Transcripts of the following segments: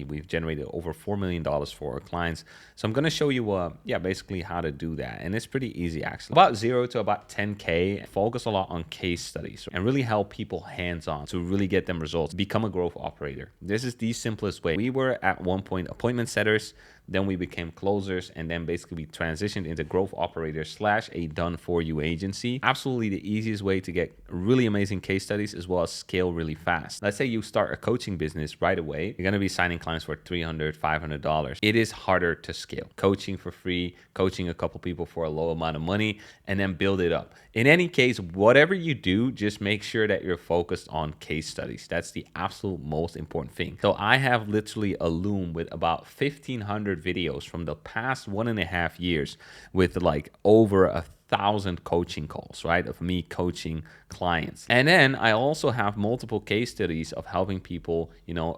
We've generated over $4 million for our clients. So I'm going to show you, basically how to do that. And it's pretty easy, actually. About 0 to about 10K, focus a lot on case studies and really help people hands-on to really get them results. Become a growth operator. This is the simplest way. We were at one point appointment setters, then we became closers, and then basically we transitioned into growth operators / a done for you agency. Absolutely the easiest way to get really amazing case studies as well as scale really fast. Let's say you start a coaching business right away. You're going to be signing clients for $300, $500. It is harder to scale. Coaching for free, coaching a couple people for a low amount of money, and then build it up. In any case, whatever you do, just make sure that you're focused on case studies. That's the absolute most important thing. So I have literally a loom with about 1,500 videos from the past 1.5 years with like over 1,000 coaching calls, right, of me coaching clients. And then I also have multiple case studies of helping people,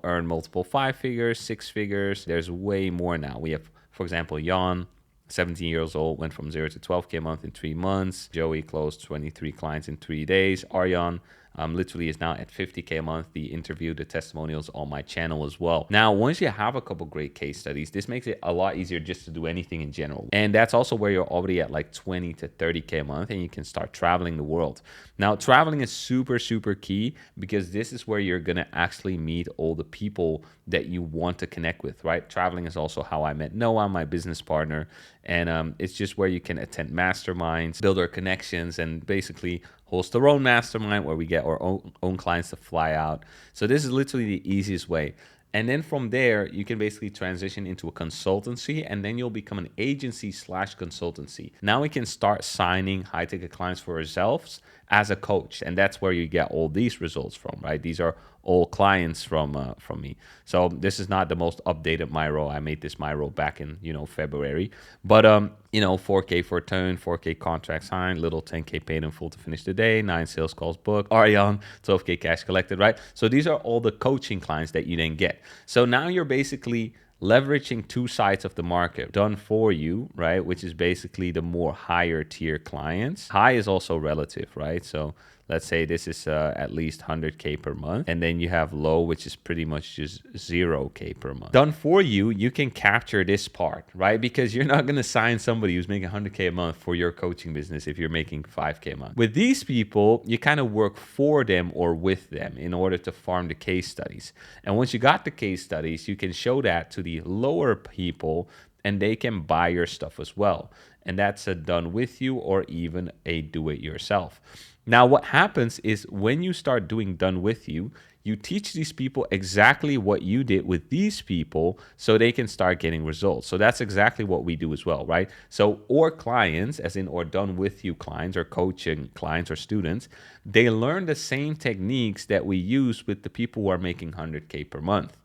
earn multiple 5 figures, 6 figures. There's way more now. We have, for example, Jan, 17 years old, went from 0 to 12K a month in 3 months. Joey closed 23 clients in 3 days. Aryan literally is now at 50K a month. The interview, the testimonials on my channel as well. Now, once you have a couple great case studies, this makes it a lot easier just to do anything in general. And that's also where you're already at like 20 to 30K a month and you can start traveling the world. Now, traveling is super, super key because this is where you're going to actually meet all the people that you want to connect with, right? Traveling is also how I met Noah, my business partner. And it's just where you can attend masterminds, build our connections, and basically host our own mastermind where we get our own clients to fly out. So this is literally the easiest way. And then from there, you can basically transition into a consultancy, and then you'll become an agency / consultancy. Now we can start signing high-ticket clients for ourselves as a coach, and that's where you get all these results from, right? These are all clients from me. So this is not the most updated Miro. I made this Miro back in February, but 4K for turn, 4K contract signed, little 10K paid in full to finish the day, 9 sales calls booked, Aryan, 12K cash collected, right? So these are all the coaching clients that you then get. So now you're basically leveraging 2 sides of the market. Done for you, right? Which is basically the more higher tier clients. High is also relative, right? So let's say this is at least 100K per month. And then you have low, which is pretty much just 0K per month. Done for you, you can capture this part, right? Because you're not going to sign somebody who's making 100K a month for your coaching business if you're making 5K a month. With these people, you kind of work for them or with them in order to farm the case studies. And once you got the case studies, you can show that to the lower people and they can buy your stuff as well. And that's a done with you or even a do it yourself. Now, what happens is when you start doing done with you, you teach these people exactly what you did with these people so they can start getting results. So that's exactly what we do as well, right? So our clients, as in or done with you clients or coaching clients or students, they learn the same techniques that we use with the people who are making 100K per month.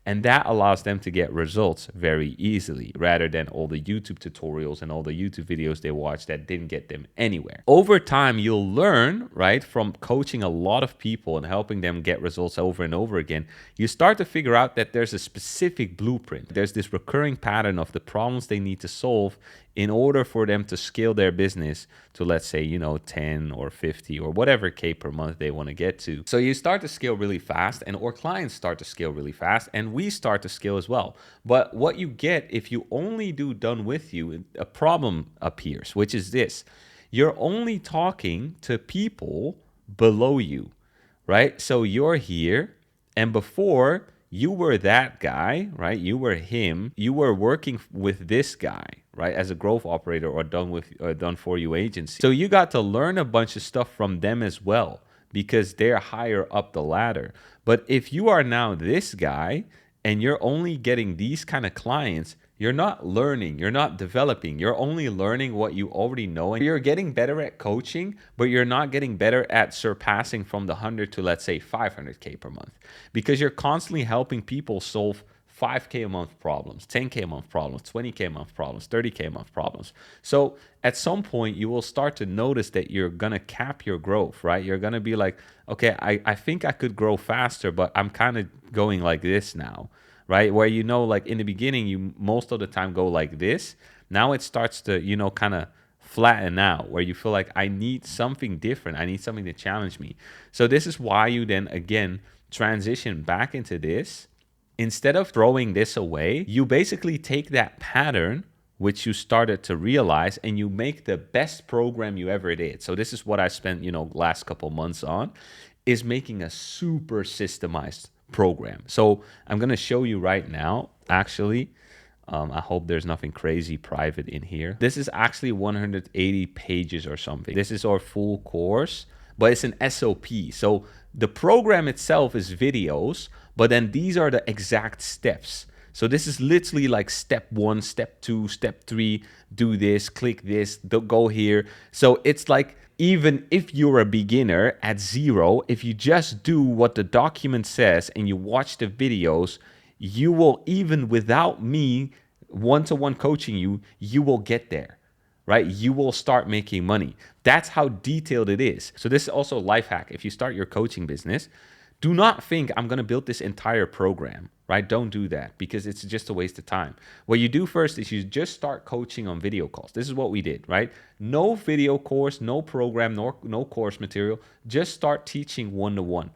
And that allows them to get results very easily rather than all the YouTube tutorials and all the YouTube videos they watch that didn't get them anywhere. Over time, you'll learn, right, from coaching a lot of people and helping them get results over and over again. You start to figure out that there's a specific blueprint. There's this recurring pattern of the problems they need to solve in order for them to scale their business to, let's say, 10 or 50 or whatever K per month they want to get to. So you start to scale really fast and our clients start to scale really fast and we start to scale as well. But what you get if you only do done with you, a problem appears, which is this. You're only talking to people below you, right? So you're here and before you were that guy, right? You were him. You were working with this guy, right? As a growth operator or done for you agency. So you got to learn a bunch of stuff from them as well because they're higher up the ladder. But if you are now this guy and you're only getting these kind of clients, you're not learning, you're not developing, you're only learning what you already know. And you're getting better at coaching, but you're not getting better at surpassing from the 100 to, let's say, 500K per month. Because you're constantly helping people solve 5K a month problems, 10K a month problems, 20K a month problems, 30K a month problems. So at some point, you will start to notice that you're going to cap your growth, right? You're going to be like, okay, I think I could grow faster, but I'm kind of going like this now. Right? Where, like in the beginning, you most of the time go like this. Now it starts to, kind of flatten out where you feel like I need something different. I need something to challenge me. So this is why you then, again, transition back into this instead of throwing this away, you basically take that pattern which you started to realize and you make the best program you ever did. So this is what I spent, last couple months on, is making a super systemized program. So I'm going to show you right now, actually. I hope there's nothing crazy private in here. This is actually 180 pages or something. This is our full course, but it's an SOP. So the program itself is videos, but then these are the exact steps. So this is literally like step 1, step 2, step 3, do this, click this, go here. So it's like, even if you're a beginner at 0, if you just do what the document says and you watch the videos, you will, even without me one-to-one coaching you, you will get there, right? You will start making money. That's how detailed it is. So this is also a life hack. If you start your coaching business, do not think I'm going to build this entire program, right? Don't do that, because it's just a waste of time. What you do first is you just start coaching on video calls. This is what we did, right? No video course, no program, no course material. Just start teaching one-to-one.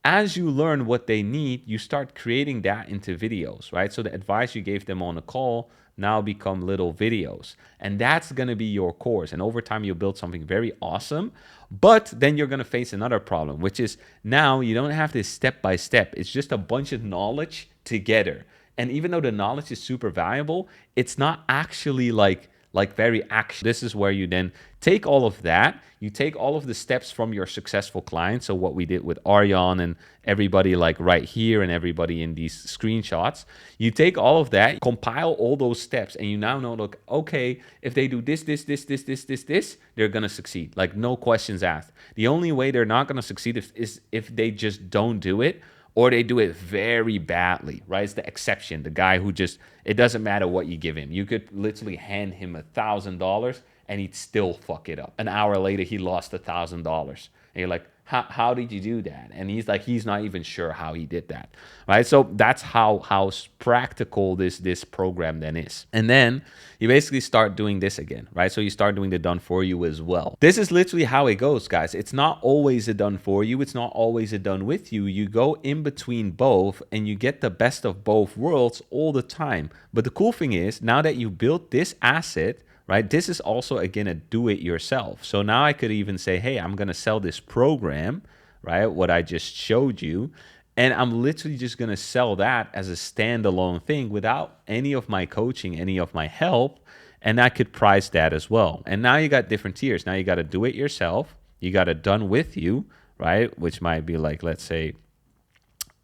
As you learn what they need, you start creating that into videos, right? So the advice you gave them on the call now become little videos. And that's going to be your course. And over time, you'll build something very awesome. But then you're going to face another problem, which is now you don't have this step by step. It's just a bunch of knowledge together. And even though the knowledge is super valuable, it's not actually like very action. This is where you then take all of that. You take all of the steps from your successful clients. So what we did with Arjan and everybody like right here and everybody in these screenshots, you take all of that, compile all those steps, and you now know, look, okay, if they do this, they're going to succeed. Like, no questions asked. The only way they're not going to succeed is if they just don't do it, or they do it very badly, right? It's the exception, the guy who just, it doesn't matter what you give him. You could literally hand him $1,000 and he'd still fuck it up. An hour later, he lost $1,000. And you're like, how did you do that? And he's like, he's not even sure how he did that, right? So that's how practical this program then is. And then you basically start doing this again, right? So you start doing the done for you as well. This is literally how it goes, guys. It's not always a done for you. It's not always a done with you. You go in between both and you get the best of both worlds all the time. But the cool thing is, now that you built this asset, right, this is also, again, a do-it-yourself. So now I could even say, hey, I'm going to sell this program, right, what I just showed you, and I'm literally just going to sell that as a standalone thing without any of my coaching, any of my help, and I could price that as well. And now you got different tiers. Now you got to do it yourself. You got it done with you, right, which might be like, let's say,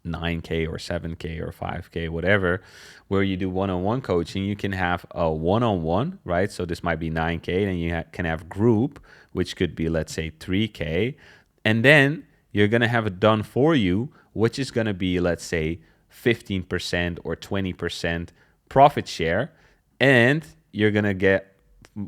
9K or 7K or 5K, whatever, where you do one-on-one coaching. You can have a one-on-one, right? So this might be 9K, and you can have group, which could be, let's say, 3K. And then you're going to have it done for you, which is going to be, let's say, 15% or 20% profit share. And you're going to get,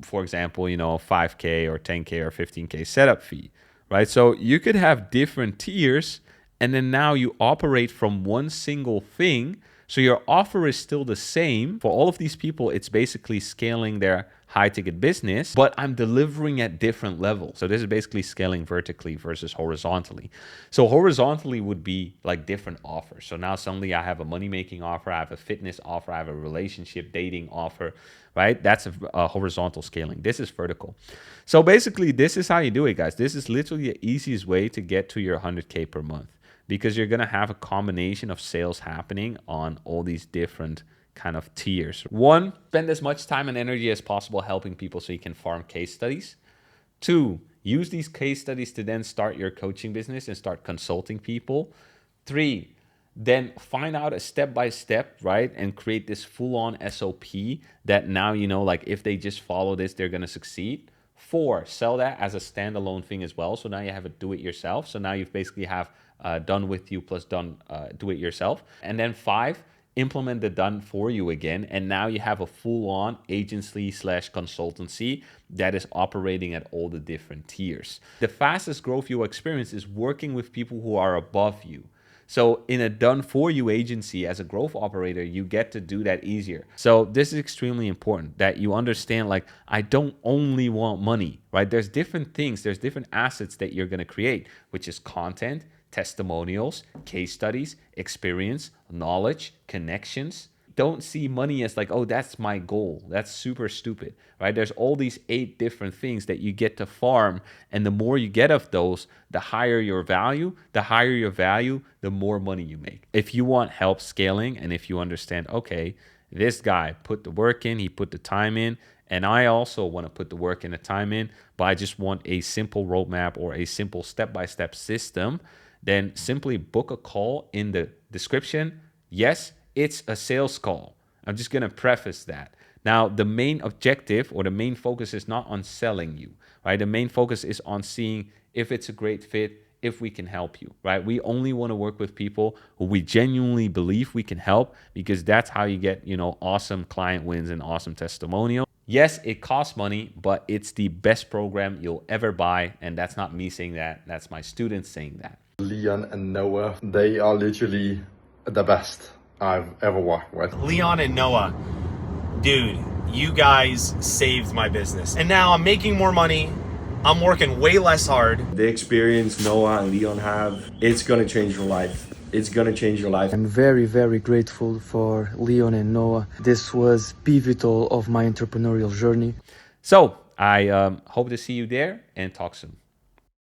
for example, 5K or 10K or 15K setup fee, right? So you could have different tiers. And then now you operate from one single thing. So your offer is still the same. For all of these people, it's basically scaling their high ticket business, but I'm delivering at different levels. So this is basically scaling vertically versus horizontally. So horizontally would be like different offers. So now suddenly I have a money making offer, I have a fitness offer, I have a relationship dating offer, right? That's a horizontal scaling. This is vertical. So basically this is how you do it, guys. This is literally the easiest way to get to your 100K per month, because you're going to have a combination of sales happening on all these different kind of tiers. 1, spend as much time and energy as possible helping people so you can farm case studies. 2, use these case studies to then start your coaching business and start consulting people. 3, then find out a step-by-step, right? And create this full-on SOP that now, like if they just follow this, they're going to succeed. 4, sell that as a standalone thing as well. So now you have a do-it-yourself. So now you basically have done with you plus done do-it-yourself. And then 5, implement the done for you again. And now you have a full-on agency/consultancy that is operating at all the different tiers. The fastest growth you'll experience is working with people who are above you. So in a done for you agency as a growth operator, you get to do that easier. So this is extremely important that you understand, like, I don't only want money, right? There's different things, there's different assets that you're going to create, which is content, testimonials, case studies, experience, knowledge, connections. Don't see money as like, oh, that's my goal. That's super stupid, right? There's all these 8 different things that you get to farm. And the more you get of those, the higher your value. The higher your value, the more money you make. If you want help scaling, and if you understand, okay, this guy put the work in, he put the time in, and I also want to put the work and the time in, but I just want a simple roadmap or a simple step-by-step system, then simply book a call in the description. Yes, it's a sales call. I'm just going to preface that. Now, the main objective or the main focus is not on selling you, right? The main focus is on seeing if it's a great fit, if we can help you, right? We only want to work with people who we genuinely believe we can help, because that's how you get, awesome client wins and awesome testimonial. Yes, it costs money, but it's the best program you'll ever buy. And that's not me saying that. That's my students saying that. Leon and Noah, they are literally the best I've ever worked with. Leon and Noah, dude, you guys saved my business. And now I'm making more money. I'm working way less hard. The experience Noah and Leon have, it's gonna change your life. It's gonna change your life. I'm very, very grateful for Leon and Noah. This was pivotal of my entrepreneurial journey. So I hope to see you there, and talk soon.